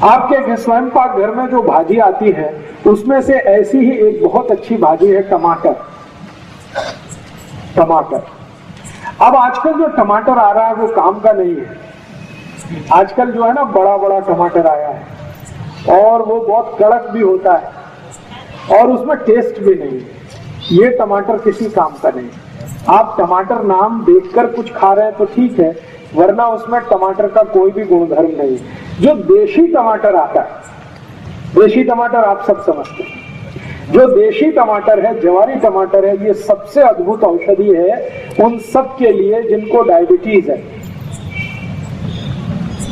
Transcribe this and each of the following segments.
आपके स्वयं पाक घर में जो भाजी आती है उसमें से ऐसी ही एक बहुत अच्छी भाजी है टमाटर। टमाटर, अब आजकल जो टमाटर आ रहा है वो काम का नहीं है। आजकल जो है ना बड़ा बड़ा टमाटर आया है और वो बहुत कड़क भी होता है और उसमें टेस्ट भी नहीं है। ये टमाटर किसी काम का नहीं। आप टमाटर नाम देखकर कुछ खा रहे हैं तो ठीक है, वरना उसमें टमाटर का कोई भी गुणधर्म नहीं। जो देशी टमाटर आता है, देशी टमाटर आप सब समझते हैं, जो देशी टमाटर है, जवारी टमाटर है, ये सबसे अद्भुत औषधि है उन सब के लिए जिनको डायबिटीज है।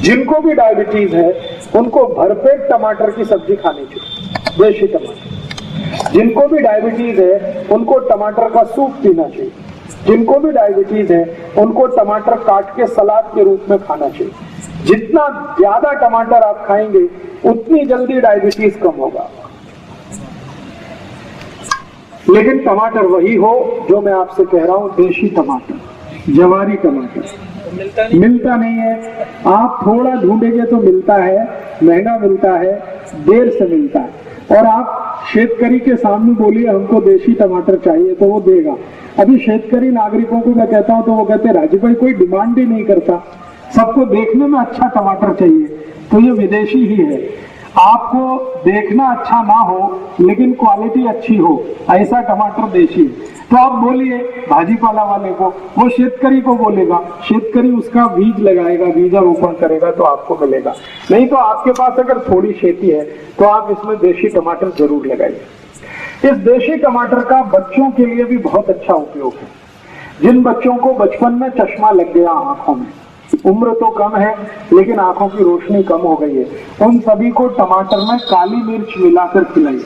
जिनको भी डायबिटीज है उनको भरपेट टमाटर की सब्जी खानी चाहिए, देशी टमाटर। जिनको भी डायबिटीज है उनको टमाटर का सूप पीना चाहिए। जिनको भी डायबिटीज है उनको टमाटर काट के सलाद के रूप में खाना चाहिए। जितना ज्यादा टमाटर आप खाएंगे उतनी जल्दी डायबिटीज कम होगा। लेकिन टमाटर वही हो जो मैं आपसे कह रहा हूं, देशी टमाटर, जवारी टमाटर। मिलता नहीं है। आप थोड़ा ढूंढेंगे तो मिलता है, महंगा मिलता है, देर से मिलता है। और आप शेतकरी के सामने बोलिए हमको देशी टमाटर चाहिए तो वो देगा। अभी शेतकरी नागरिकों को मैं कहता हूं तो वो कहते हैं राजीव भाई कोई डिमांड ही नहीं करता, सबको देखने में अच्छा टमाटर चाहिए, तो ये विदेशी ही है। आपको देखना अच्छा ना हो लेकिन क्वालिटी अच्छी हो, ऐसा टमाटर देशी है। तो आप बोलिए भाजीपाला वाले को, वो शेतकरी को बोलेगा, शेतकरी उसका बीज लगाएगा, बीजारोपण करेगा तो आपको मिलेगा। नहीं तो आपके पास अगर थोड़ी खेती है तो आप इसमें देशी टमाटर जरूर लगाइए। इस देशी टमाटर का बच्चों के लिए भी बहुत अच्छा उपयोग है। जिन बच्चों को बचपन में चश्मा लग गया आंखों में, उम्र तो कम है लेकिन आंखों की रोशनी कम हो गई है, उन सभी को टमाटर में काली मिर्च मिलाकर खिलाइए।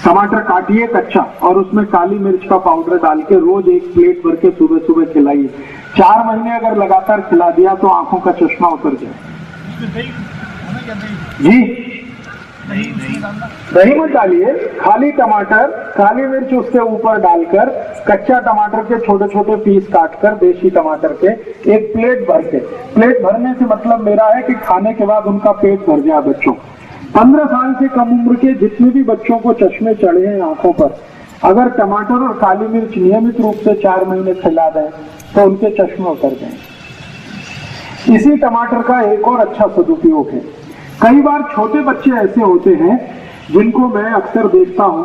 टमाटर काटिए कच्चा और उसमें काली मिर्च का पाउडर डाल के रोज एक प्लेट भर के सुबह सुबह खिलाइए। 4 महीने अगर लगातार खिला दिया तो आंखों का चश्मा उतर जाए। जी दही मत डालिए, खाली टमाटर, काली मिर्च उसके ऊपर डालकर, कच्चा टमाटर के छोटे छोटे पीस काटकर, देशी टमाटर के एक प्लेट भर के, प्लेट भरने से मतलब मेरा है कि खाने के बाद उनका पेट भर जाए बच्चों। 15 साल से कम उम्र के जितने भी बच्चों को चश्मे चढ़े हैं आंखों पर, अगर टमाटर और काली मिर्च नियमित रूप से 4 महीने खिला दें तो उनके चश्मे उतर जाएंगे। इसी टमाटर का एक और अच्छा सदुपयोग है। कई बार छोटे बच्चे ऐसे होते हैं जिनको मैं अक्सर देखता हूं,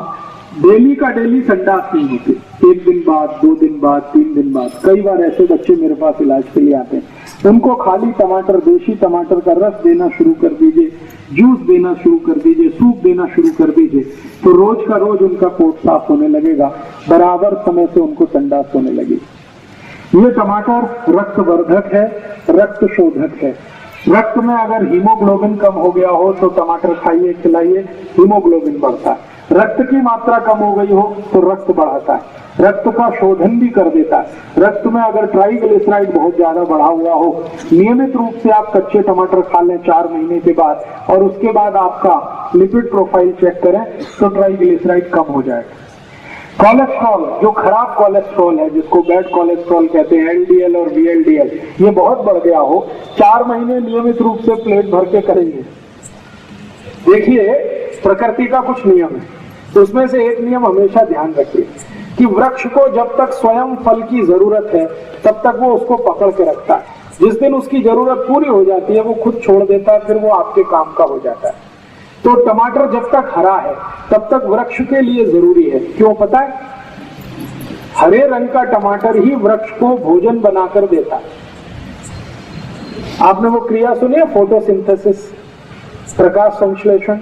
डेली का डेली संडास नहीं होते, 1 दिन बाद, 2 दिन बाद, 3 दिन बाद। कई बार ऐसे बच्चे मेरे पास इलाज के लिए आते हैं। उनको खाली टमाटर, देशी टमाटर का रस देना शुरू कर दीजिए, जूस देना शुरू कर दीजिए, सूप देना शुरू कर दीजिए, तो रोज का रोज उनका पोट साफ होने लगेगा, बराबर समय से उनको संडास होने लगेगी। ये टमाटर रक्तवर्धक है, रक्त शोधक है। रक्त में अगर हीमोग्लोबिन कम हो गया हो तो टमाटर खाइए, खिलाइए, हीमोग्लोबिन बढ़ता है। रक्त की मात्रा कम हो गई हो तो रक्त बढ़ाता है, रक्त का शोधन भी कर देता है। रक्त में अगर ट्राइग्लिसराइड बहुत ज्यादा बढ़ा हुआ हो, नियमित रूप से आप कच्चे टमाटर खा लें 4 महीने के बाद और उसके बाद आपका लिपिड प्रोफाइल चेक करें तो ट्राइग्लिसराइड कम हो जाएगा। कोलेस्ट्रॉल, जो खराब कोलेस्ट्रॉल है, जिसको बैड कोलेस्ट्रॉल कहते हैं, एलडीएल और वीएलडीएल, ये बहुत बढ़ गया हो, 4 महीने नियमित रूप से प्लेट भर के करेंगे। देखिए प्रकृति का कुछ नियम है, तो उसमें से एक नियम हमेशा ध्यान रखिए कि वृक्ष को जब तक स्वयं फल की जरूरत है तब तक वो उसको पकड़ के रखता है। जिस दिन उसकी जरूरत पूरी हो जाती है वो खुद छोड़ देता है, फिर वो आपके काम का हो जाता है। तो टमाटर जब तक हरा है तब तक वृक्ष के लिए जरूरी है। क्यों पता है? हरे रंग का टमाटर ही वृक्ष को भोजन बनाकर देता है। आपने वो क्रिया सुनी है, फोटोसिंथेसिस, प्रकाश संश्लेषण।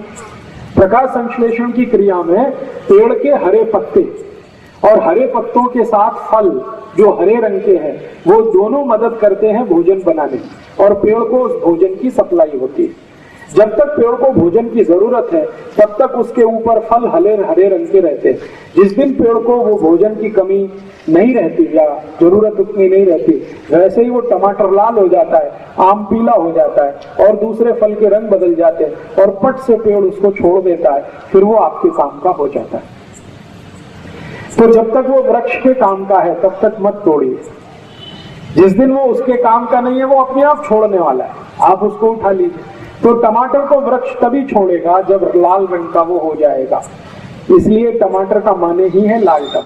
प्रकाश संश्लेषण की क्रिया में पेड़ के हरे पत्ते और हरे पत्तों के साथ फल जो हरे रंग के हैं वो दोनों मदद करते हैं भोजन बनाने में, और पेड़ को उस भोजन की सप्लाई होती है। जब तक पेड़ को भोजन की जरूरत है तब तक उसके ऊपर फल हरे रंग के रहते हैं। जिस दिन पेड़ को वो भोजन की कमी नहीं रहती या जरूरत उतनी नहीं रहती, वैसे ही वो टमाटर लाल हो जाता है, आम पीला हो जाता है और दूसरे फल के रंग बदल जाते हैं और पट से पेड़ उसको छोड़ देता है, फिर वो आपके काम का हो जाता है। तो जब तक वो वृक्ष के काम का है तब तक मत तोड़िए। जिस दिन वो उसके काम का नहीं है वो अपने आप छोड़ने वाला है, आप उसको उठा लीजिए। तो टमाटर को वृक्ष तभी छोड़ेगा जब लाल रंग का वो हो जाएगा। इसलिए टमाटर का माने ही है लाल टमाटर।